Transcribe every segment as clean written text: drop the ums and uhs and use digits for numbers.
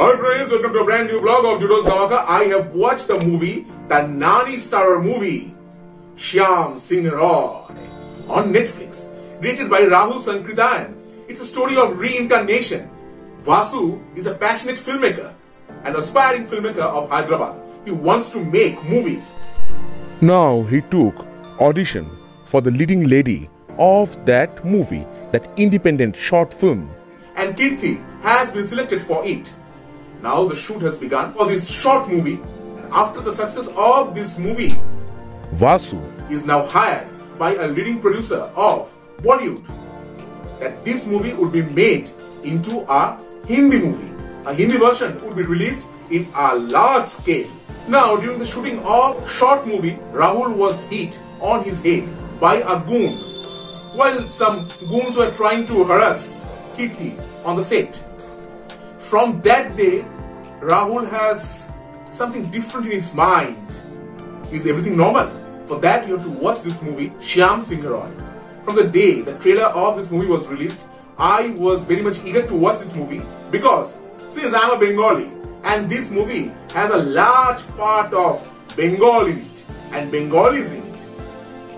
Hi friends, welcome to a brand new vlog of Judosdhamaka. I have watched the movie, the Nani starrer movie, ShyamSinghaRoy, on Netflix, directed by Rahul Sankritan. It's a story of reincarnation. Vasu is a passionate filmmaker, an aspiring filmmaker of Hyderabad. He wants to make movies. Now he took audition for the leading lady of that movie, that independent short film. And Kirti has been selected for it. Now the shoot has begun for this short movie. And after the success of this movie, Vasu is now hired by a leading producer of Bollywood that this movie would be made into a Hindi movie. A Hindi version would be released in a large scale. Now during the shooting of short movie, Rahul was hit on his head by a goon while some goons were trying to harass Kirti on the set. From that day, Rahul has something different in his mind. Is everything normal? For that you have to watch this movie, ShyamSinghaRoy. From the day the trailer of this movie was released, I was very much eager to watch this movie because since I am a Bengali and this movie has a large part of Bengal in it and Bengalis in it.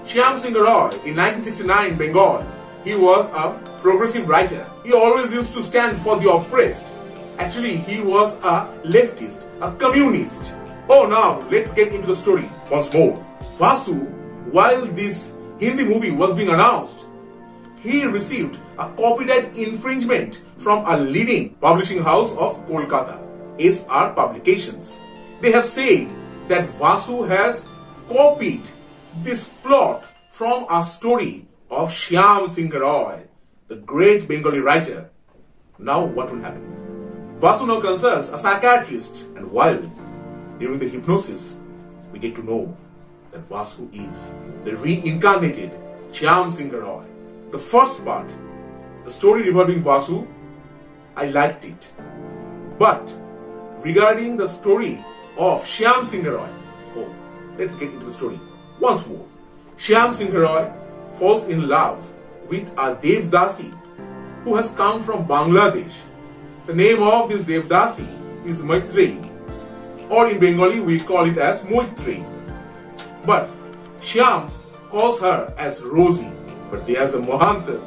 ShyamSinghaRoy in 1969 Bengal, he was a progressive writer. He always used to stand for the oppressed. Actually, he was a leftist, a communist. Oh, now let's get into the story once more. Vasu, while this Hindi movie was being announced, he received a copyright infringement from a leading publishing house of Kolkata, SR Publications. They have said that Vasu has copied this plot from a story of ShyamSinghaRoy, the great Bengali writer. Now what will happen? Vasu now consults a psychiatrist, and while during the hypnosis, we get to know that Vasu is the reincarnated ShyamSinghaRoy. The first part, the story revolving Vasu, I liked it. But regarding the story of ShyamSinghaRoy, let's get into the story once more. ShyamSinghaRoy falls in love with a Devdasi who has come from Bangladesh. The name of this Devdasi is Maitreyi, or in Bengali we call it as Moitreyi. But Shyam calls her as Rosie. But there's a Mohanta,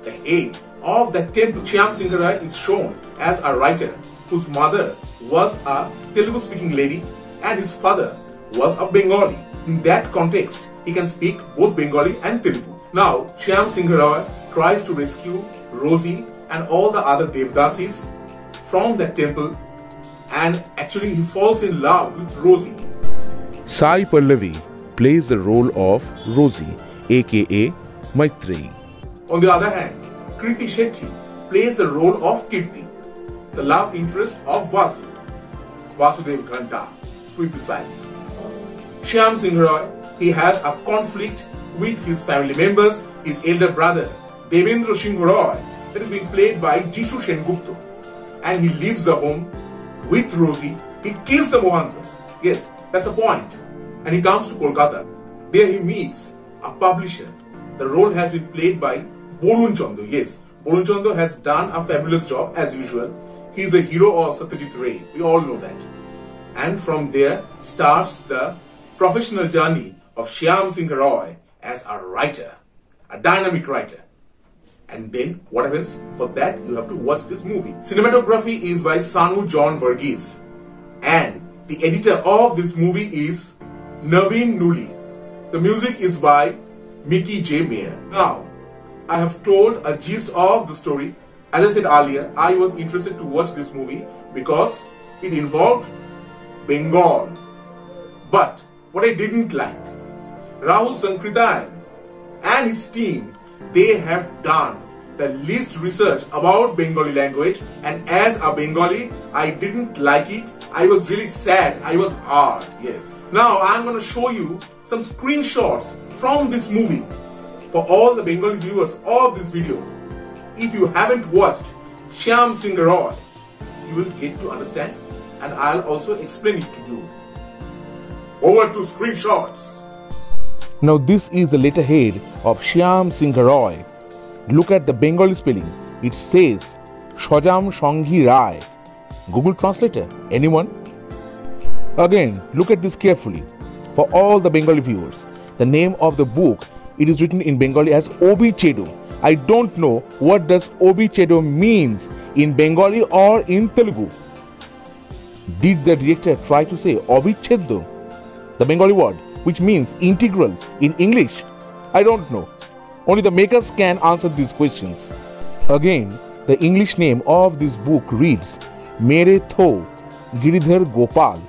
the head of the temple. ShyamSinghaRoy is shown as a writer whose mother was a Telugu speaking lady and his father was a Bengali. In that context, he can speak both Bengali and Telugu. Now, ShyamSinghaRoy tries to rescue Rosie and all the other Devdasis from that temple, and actually he falls in love with Rosie. Sai Pallavi plays the role of Rosie, aka Maitreyi. On the other hand, Kriti Shetty plays the role of Kirti, the love interest of Vasudev Ghanta, to be precise. ShyamSinghaRoy, he has a conflict with his family members, his elder brother Devendra Singh Roy, that is being played by Jisshusengupta, and he leaves the home with Rosie. He kills the Mohanta. Yes, that's the point. And he comes to Kolkata. There he meets a publisher. The role has been played by Borun Chando. Yes, Borun Chando has done a fabulous job as usual. He is a hero of Chatterjee Ray. We all know that. And from there starts the professional journey of ShyamSinghaRoy as a writer, a dynamic writer. And then what happens? For that you have to watch this movie. Cinematography is by Sanu John Verghese, and the editor of this movie is Naveen Nuli. The music is by Mickey J. Mayer. Now, I have told a gist of the story. As I said earlier, I was interested to watch this movie because it involved Bengal. But what I didn't like, Rahul Sankritan and his team, they have done the least research about Bengali language, and as a Bengali, I didn't like it. I was really sad. I was hurt. Yes. Now I'm going to show you some screenshots from this movie for all the Bengali viewers of this video. If you haven't watched ShyamSinghaRoy, you will get to understand, and I'll also explain it to you. Over to screenshots. Now this is the letterhead of ShyamSinghaRoy. Look at the Bengali spelling. It says Shyam Singha Roy. Google Translator? Anyone? Again, look at this carefully. For all the Bengali viewers, the name of the book, it is written in Bengali as Obi Chedo. I don't know what does Obi Chedo means in Bengali or in Telugu. Did the director try to say Obi Chedo, the Bengali word, which means integral in English? I don't know. Only the makers can answer these questions. Again, the English name of this book reads Mere Tho Giridhar Gopal.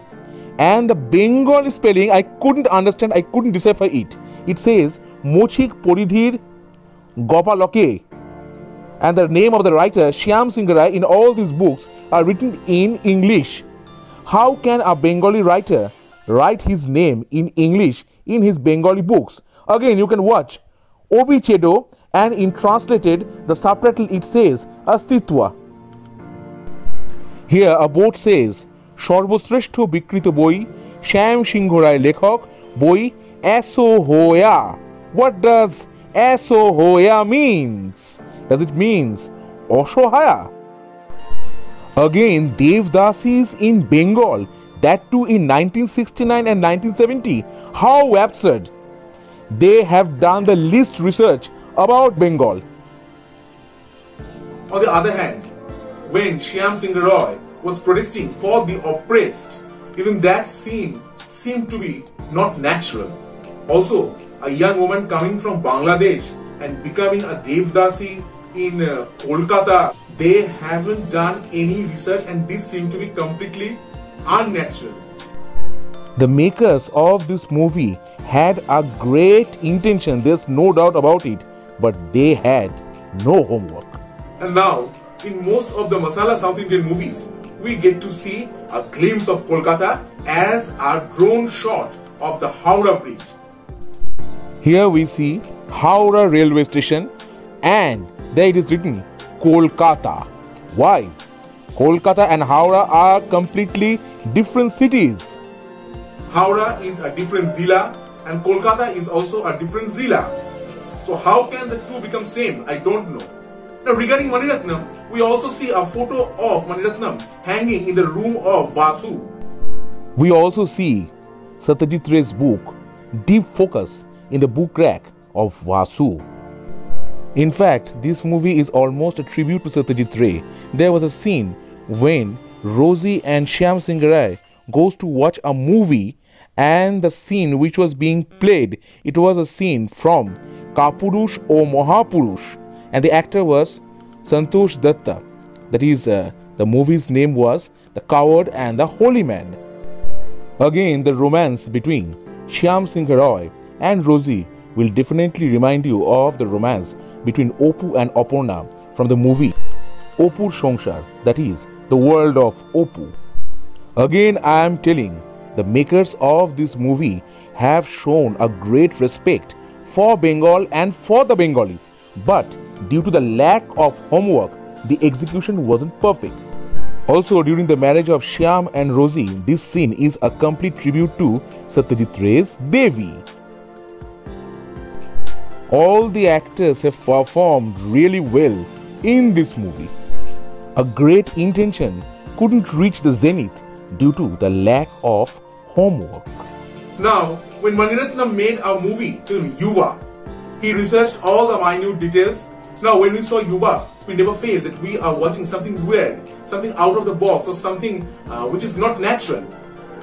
And the Bengali spelling, I couldn't understand, I couldn't decipher it. It says Mochik Poridhir Gopaloke. And the name of the writer, Shyam Singha, in all these books are written in English. How can a Bengali writer write his name in English in his Bengali books? Again, you can watch Obi Chedo, and in translated, the subtitle it says Astitwa. Here a board says Shorboshreshto Bikrito Boi Shyam Singha Lekhok Boi Eso Hoya. What does Eso Hoya means? Does it means Oshohaya? Again, Devdasis in Bengal, that too in 1969 and 1970. How absurd! They have done the least research about Bengal. On the other hand, when Shyam Singha Roy was protesting for the oppressed, even that scene seemed to be not natural. Also, a young woman coming from Bangladesh and becoming a Devdasi in Kolkata, they haven't done any research and this seemed to be completely unnatural. The makers of this movie had a great intention, there's no doubt about it, but they had no homework. And now, in most of the Masala South Indian movies, we get to see a glimpse of Kolkata as a drone shot of the Howrah Bridge. Here we see Howrah railway station and there it is written Kolkata. Why? Kolkata and Howrah are completely different cities. Howrah is a different zilla and Kolkata is also a different zilla. So how can the two become same? I don't know. Now regarding Mani Ratnam, we also see a photo of Mani Ratnam hanging in the room of Vasu. We also see Satyajit Ray's book deep focus in the book rack of Vasu. In fact, this movie is almost a tribute to Satyajit Ray. There was a scene when Rosie and Shyam Singha goes to watch a movie, and the scene which was being played, it was a scene from Kapurush O Mahapurush, and the actor was Santosh Datta. That is, the movie's name was The Coward and the Holy Man. Again, the romance between Shyam Singha Roy and Rosie will definitely remind you of the romance between Opu and Aparna from the movie Opur Shongshar, that is, the world of Opu. Again, I am telling, the makers of this movie have shown a great respect for Bengal and for the Bengalis, but due to the lack of homework, the execution wasn't perfect. Also, during the marriage of Shyam and Rosie, this scene is a complete tribute to Satyajit Ray's Devi. All the actors have performed really well in this movie. A great intention couldn't reach the zenith due to the lack of homework. Now, when Mani Ratnam made a movie film Yuva, he researched all the minute details. Now, when we saw Yuva, we never felt that we are watching something weird, something out of the box, or something which is not natural.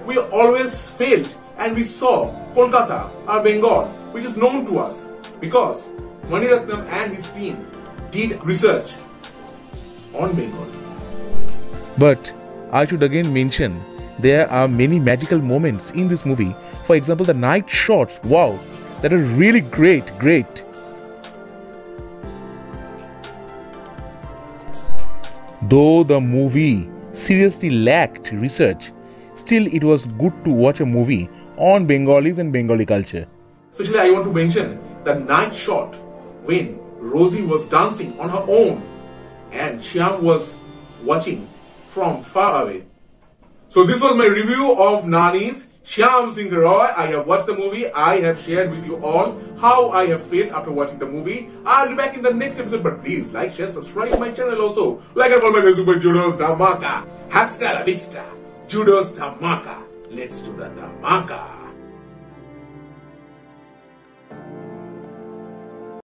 We always felt and we saw Kolkata or Bengal, which is known to us, because Mani Ratnam and his team did research on Bengal. But I should again mention, there are many magical moments in this movie. For example, the night shots, wow, that are really great. Though the movie seriously lacked research, still it was good to watch a movie on Bengalis and Bengali culture. Especially I want to mention the night shot when Rosie was dancing on her own and Shyam was watching from far away. So this was my review of Nani's Shyam Singha Roy. I have watched the movie. I have shared with you all how I have felt after watching the movie. I'll be back in the next episode, but please like, share, subscribe my channel also. Like and follow my Facebook, Judosdhamaka. Hasta la vista, Judosdhamaka. Let's do the dhamaka.